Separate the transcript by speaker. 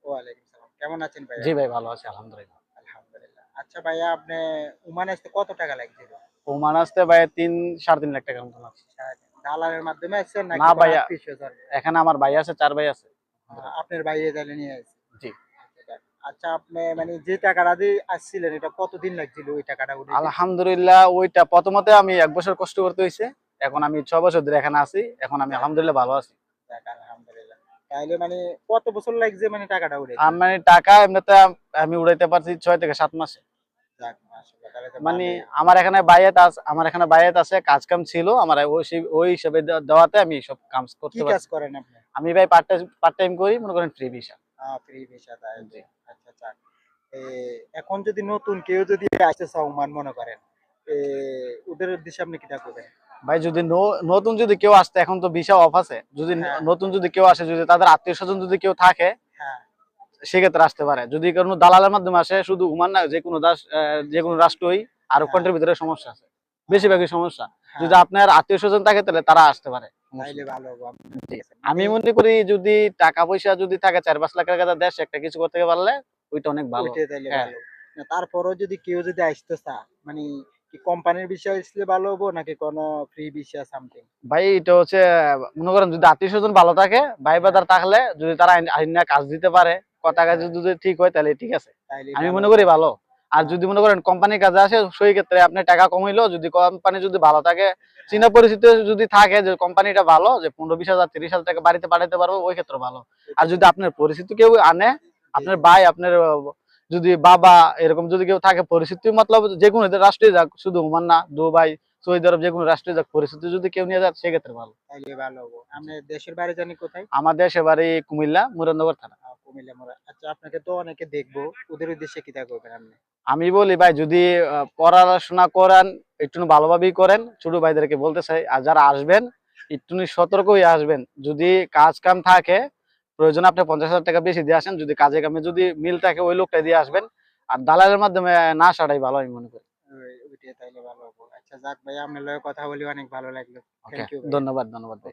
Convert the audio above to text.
Speaker 1: ওয়ালাইকুম সালাম। কেমন আছেন ভাইয়া?
Speaker 2: জি ভাই, ভালো আছি আলহামদুলিল্লাহ।
Speaker 1: আলহামদুলিল্লাহ। আচ্ছা ভাইয়া, আপনি ওমান আসতে কত টাকা লাগছিল?
Speaker 2: ওমান আসতে ভাই ৩-৩.৫ লাখ টাকার মতন আছে।
Speaker 1: দালালের মাধ্যমে আসছেন
Speaker 2: না
Speaker 1: নাকি কোনো
Speaker 2: ভাইয়া,
Speaker 1: আত্মীয়-স্বজন?
Speaker 2: এখানে আমার ভাই আছে, ৪ ভাই আছে।
Speaker 1: আপনার ভাই তাহলে নিয়ে আসছে।
Speaker 2: জি।
Speaker 1: আচ্ছা, আপনি মানে যে টাকাটা দিয়ে আসছিলেন, এটা কতদিন লাগছিল ওই টাকাটা উঠাইতে?
Speaker 2: আলহামদুলিল্লাহ, ওইটা প্রথমতে আমি ১ বছর কষ্ট করতে হইছে। এখন আমি ৬ বছর ধরে এখানে আছি। এখন আমি আলহামদুলিল্লাহ ভালো আছি।
Speaker 1: যাক আলহামদুলিল্লাহ। তাইলে মানে কত বছর লাগছে মানে টাকাটা উঠাইতে?
Speaker 2: মানে টাকা এমনিতে আমি উড়াইতে পারছি ৬ থেকে ৭ মাসে।
Speaker 1: যাক মাশাআল্লাহ, তাহলে তো
Speaker 2: মানে
Speaker 1: ভালোই।
Speaker 2: আমার এখানে বায়াত আছে, কাজ কাম ছিল। আমার ওই হিসাবে দেওয়াতে আমি সব কাজ
Speaker 1: কি
Speaker 2: করতে
Speaker 1: কাজ
Speaker 2: পারছি।
Speaker 1: করেন আপনি?
Speaker 2: আমি ভাই পার্ট টাইম করি, মনে করেন ফ্রি ভিসা।
Speaker 1: ফ্রি ভিসা তাই তো।
Speaker 2: জি।
Speaker 1: আচ্ছা, যাক। এ এখন যদি নতুন কেউ যদি আসতে চাও ওমান মনে করেন, এ ওদের উদ্দেশ্যে আপনি কিটা করবেন?
Speaker 2: ভাই যদি নতুন যদি কেউ আসতে, এখন তো ভিসা অফ আছে, যদি
Speaker 1: হ্যাঁ,
Speaker 2: নতুন যদি কেউ আসে, যদি তাদের আত্মীয় স্বজন যদি কেউ থাকে,
Speaker 1: হ্যাঁ,
Speaker 2: সেক্ষেত্রে আসতে পারে। যদি কোনো দালালের মাধ্যমে আসে, শুধু ওমান না, যে কোনো রাষ্ট্রই আরব
Speaker 1: হ্যাঁ,
Speaker 2: কান্ট্রির ভিতরে সমস্যা আছে, বেশিরভাগই সমস্যা। যদি
Speaker 1: হ্যাঁ,
Speaker 2: আপনার আত্মীয় স্বজন থাকে, তাহলে তারা আসতে পারে, সমস্যা
Speaker 1: তাইলে
Speaker 2: নেই।
Speaker 1: ভালো হবো। আপনি
Speaker 2: জি।
Speaker 1: ঠিক আছে। মানে
Speaker 2: আমি মনে করি যদি টাকা পয়সা যদি থাকে ৪-৫ লাখ টাকা, দেশ একটা কিছু করতে পারলে ওইটা অনেক ভালো।
Speaker 1: ওইটাই তাইলে
Speaker 2: হ্যাঁ
Speaker 1: ভালো। না তারপরেও যদি কেউ যদি আসতে চায়, মানে কি কোম্পানির বিষয় আসলে ভালো হবো নাকি কোনো ফ্রি বিষয় সামথিং?
Speaker 2: ভাই, এটা হচ্ছে মনে করেন যদি আত্মীয় স্বজন ভালো থাকে, ভাই
Speaker 1: হ্যাঁ,
Speaker 2: বাদার থাকলে, যদি তারা আইনা কাজ দিতে পারে, কথা কাজ
Speaker 1: হ্যাঁ,
Speaker 2: যদি ঠিক হয়, তাহলে ঠিক আছে।
Speaker 1: তাইলেই
Speaker 2: আমি
Speaker 1: ভালো
Speaker 2: মনে
Speaker 1: হবো।
Speaker 2: করি ভালো। আর
Speaker 1: হ্যাঁ,
Speaker 2: যদি মনে করেন কোম্পানির কাজে আসে, সেই ক্ষেত্রে আপনি টাকা কমাইলো, যদি কোম্পানি যদি ভালো থাকে, চীনা
Speaker 1: হ্যাঁ,
Speaker 2: পরিচিতি যদি থাকে যে কোম্পানিটা ভালো, যে ১৫-২০ হাজার ৩০ হাজার টাকা বাড়িতে পাঠাতে পারবো, ওই ক্ষেত্রে ভালো। আর
Speaker 1: ওইটা তো
Speaker 2: যদি আপনার পরিচিতি কেউ আনে,
Speaker 1: জি,
Speaker 2: আপনার
Speaker 1: জি।
Speaker 2: ভাই, আপনার যদি বাবা, এরকম যদি কেউ থাকে, পরিস্থিতি মতলব যে কোনো রাষ্ট্রে যাক, শুধু ওমান না, দুবাই, সৌদি আরব, যে কোনো রাষ্ট্রে যাক, পরিস্থিতি যদি কেউ নিয়ে যায়, সেক্ষেত্রে ভালো।
Speaker 1: তাইলে ভালো হবো। আপনার দেশের বাড়ি জানি কোথায়?
Speaker 2: আমার দেশের বাড়ি কুমিল্লা, মুরাদনগর থানা।
Speaker 1: কুমিল্লা মোড়। আচ্ছা, আপনাকে তো অনেকে দেখবো। ওদের উদ্দেশ্যে কিটা করবেন আপনি?
Speaker 2: আমি বলি ভাই, যদি পড়াশোনা করেন, একটু ভালোভাবেই করেন, ছোট ভাইদেরকে বলতে চাই। আর যারা আসবেন, একটু সতর্ক হয়ে আসবেন। যদি কাজ কাম থাকে, প্রয়োজন আপনি ৫০ হাজার টাকা বেশি দিয়ে আসেন। যদি কাজে কামে যদি মিল থাকে, ওই লোকটা দিয়ে আসবেন। আর দালালের মাধ্যমে না আসাটাই ভালো, আমি মনে করি।
Speaker 1: ওইটাই তাইলে ভালো হবো। আচ্ছা যাক ভাইয়া, আপনার লগে কথা বলে অনেক ভালো লাগলো।
Speaker 2: ওকে,
Speaker 1: থ্যাংক ইউ ভাইয়া।
Speaker 2: ধন্যবাদ, ধন্যবাদ ভাই।